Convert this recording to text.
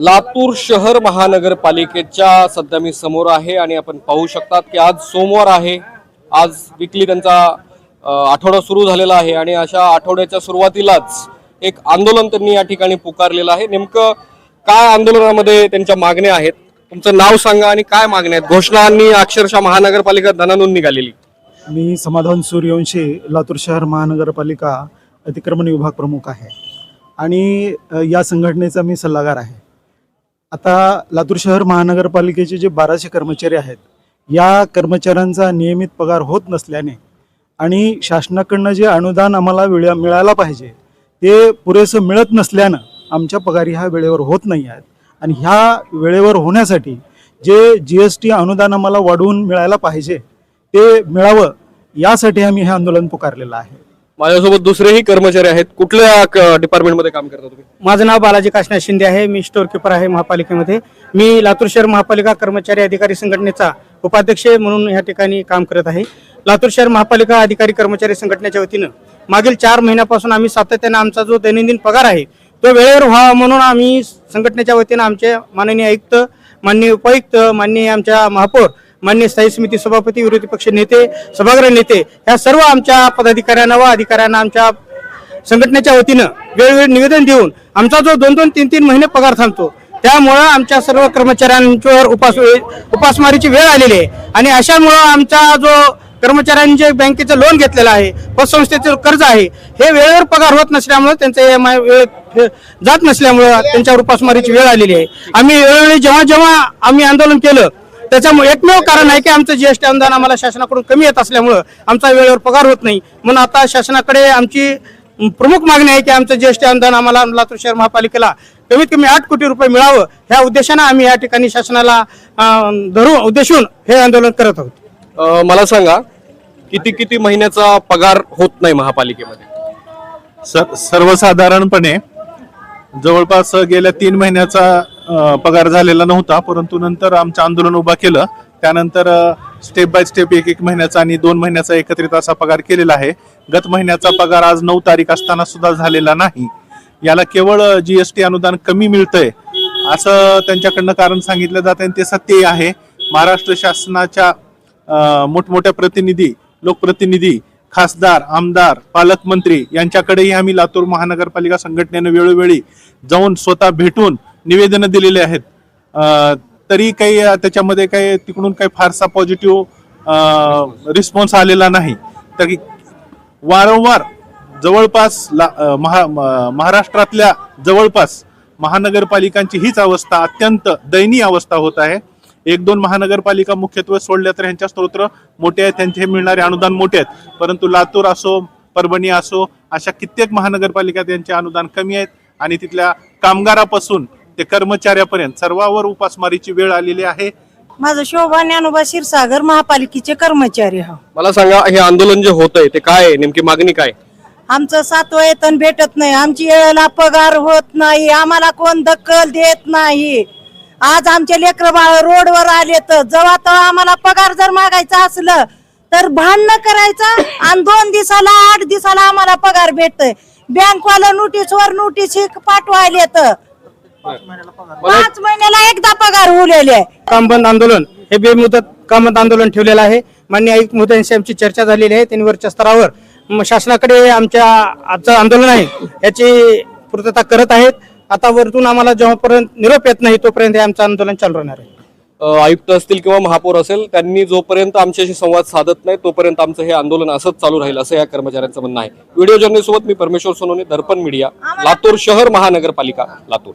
लातूर शहर महानगरपालिकेच्या सध्या मी समोर आहे आणि आपण पाहू शकतात की आज सोमवार आहे। आज विकली त्यांचा आठवडा सुरू झालेला आहे आणि अशा आठवड्याच्या सुरुवातीलाच एक आंदोलन त्यांनी या ठिकाणी पुकारलेलं आहे। नेमकं काय आंदोलनामध्ये त्यांच्या मागण्या आहेत, तुमचं नाव सांगा आणि काय मागण्या आहेत? घोषणांनी अक्षरशः महानगरपालिका दणानून निघालेली। मी समाधान सूर्यवंशी, लातूर शहर महानगरपालिका अतिक्रमण विभाग प्रमुख आहे आणि या संघटनेचा मी सल्लागार आहे। आता लातूर शहर महानगरपालिकेचे जे 1200 कर्मचारी आहेत, या कर्मचाऱ्यांचा नियमित पगार होत नसल्याने आणि शासनाकडनं जे अनुदान आम्हाला मिळायला पाहिजे ते पुरेसं मिळत नसल्यानं आमच्या पगारी ह्या वेळेवर होत नाही आहेत आणि ह्या वेळेवर होण्यासाठी जे GST अनुदान आम्हाला वाढवून मिळायला पाहिजे ते मिळावं, यासाठी आम्ही हे आंदोलन पुकारलेलं आहे। माझ्यासोबत दुसरेही कर्मचारी आहेत। कुठल्या डिपार्टमेंटमध्ये काम करता तुम्ही? माझं नाव बालाजी काशनाथ शिंदे आहे। मी स्टोअर कीपर आहे महापालिकेमध्ये। मी लातूर शहर महापालिका कर्मचारी अधिकारी संघटनेचा उपाध्यक्ष म्हणून या ठिकाणी काम करत आहे। लातूर शहर महापालिका अधिकारी कर्मचारी संघटनेच्या वतीनं मागील 4 महिन्यापासून आम्ही सातत्याने आमचा जो दैनंदिन पगार आहे तो वेळेवर व्हावा म्हणून आम्ही संघटनेच्या वतीनं आमचे माननीय आयुक्त, माननीय उपायुक्त, माननीय आमच्या महापौर, माननीय स्थायी समिती सभापती, विरोधी पक्ष नेते, सभागृह नेते या सर्व आमच्या पदाधिकाऱ्यांना व अधिकाऱ्यांना आमच्या संघटनेच्या वतीनं वेळोवेळी निवेदन देऊन आमचा जो 2-2, 3-3 महिने पगार थांबतो, त्यामुळं आमच्या सर्व कर्मचाऱ्यांवर उपासमारीची वेळ आलेली आहे आणि अशामुळं आमचा जो कर्मचाऱ्यांनी जे बँकेचं लोन घेतलेलं आहे, पतसंस्थेचं कर्ज आहे, हे वेळेवर पगार होत नसल्यामुळे त्यांचं EMI वेळ जात नसल्यामुळं त्यांच्यावर उपासमारीची वेळ आलेली आहे। आम्ही वेळोवेळी जेव्हा आम्ही आंदोलन केलं त्याच्यामुळे एकमेव कारण आहे की आमचं GST अनुदान आम्हाला शासनाकडून कमी येत असल्यामुळं आमचा वेळेवर पगार होत नाही। म्हणून आता शासनाकडे आमची प्रमुख मागणी आहे की आमचं GST अनुदान आम्हाला लातूर शहर महापालिकेला कमीत कमी 8 कोटी रुपये मिळावं, ह्या उद्देशाने आम्ही या ठिकाणी शासनाला उद्देशून हे आंदोलन करत आहोत। मला सांगा, किती महिन्याचा पगार होत नाही महापालिकेमध्ये? सर्वसाधारणपणे जवळपास गेल्या 3 महिन्याचा पगार झालेला नव्हता, परंतु नंतर आमचं आंदोलन उभा केलं त्यानंतर स्टेप बाय स्टेप 1 महिन्याचा आणि 2 महिन्याचा एकत्रित असा पगार केलेला आहे। गत महिन्याचा पगार आज 9 तारीख असताना सुद्धा झालेला नाही। याला केवळ GST अनुदान कमी मिळतंय असं त्यांच्याकडनं कारण सांगितलं जात आहे, ते सत्य आहे। महाराष्ट्र शासनाच्या मोठमोठ्या प्रतिनिधी, लोकप्रतिनिधी, खासदार, आमदार, पालकमंत्री यांच्याकडेही आम्ही लातूर महानगरपालिका संघटनेने वेळोवेळी जाऊन स्वतः भेटून निवेदनं दिलेले आहेत, तरी काही त्याच्यामध्ये काही तिकडून काही फारसा पॉझिटिव्ह रिस्पॉन्स आलेला नाही। तर वारंवार जवळपास महाराष्ट्रातल्या जवळपास महानगरपालिकांची हीच अवस्था, अत्यंत दयनीय अवस्था होत आहे। 1-2 महानगरपालिका मुख्यत्वे सोडल्या तर ह्यांच्या स्तोत्र मोठे आहेत, त्यांचे मिळणारे अनुदान मोठे आहेत, परंतु लातूर असो, परभणी असो, अशा कित्येक महानगरपालिका त्यांचे अनुदान कमी आहेत आणि तिथल्या कामगारापासून ते कर्मचाऱ्यापर्यंत सर्वांवर उपासमारीची वेळ आलेली आहे। माझं शोभा ज्ञानोबा क्षीरसागर, महापालिकेचे कर्मचारी हा। मला सांगा, हे आंदोलन जे होतंय ते काय आहे, नेमकी मागणी काय? आमचं 7वं वेतन भेटत नाही, आमची वेळेला पगार होत नाही, आम्हाला कोण दखल देत नाही। आज आमचे लेकर बाळ रोडवर आले तर जेव्हा तेव्हा आम्हाला पगार जर मागायचा असलं तर भांडणं करायचं आणि 2 दिवसाला 8 दिवसाला आम्हाला पगार भेटतोय। बँकवाला नोटीसवर नोटीस पाठवायले तर 5 महिन्याला एकदा पगार उरलेले आहे। कामबंद आंदोलन हे बेमुदत कामबंद आंदोलन ठेवलेलं आहे। माननीय आयुक्त महोदयांशी आमची चर्चा झालेली आहे, त्यांनी वरच्या स्तरावर शासनाकडे आमच्या आजचं आंदोलन आहे याची पूर्तता करत आहेत। आता वरतून आम्हाला जेव्हापर्यंत निरोप येत नाही तोपर्यंत आमचं आंदोलन चालू राहणार आहे। आयुक्त असतील किंवा महापौर असेल, त्यांनी जोपर्यंत आमच्याशी संवाद साधत नाही तोपर्यंत आमचं हे आंदोलन असंच चालू राहील, असं या कर्मचाऱ्यांचं म्हणणं आहे। व्हिडिओ जर्नलिस्ट सोबत मी परमेश्वर सोनवणे, दर्पण मीडिया, लातूर शहर महानगरपालिका, लातूर।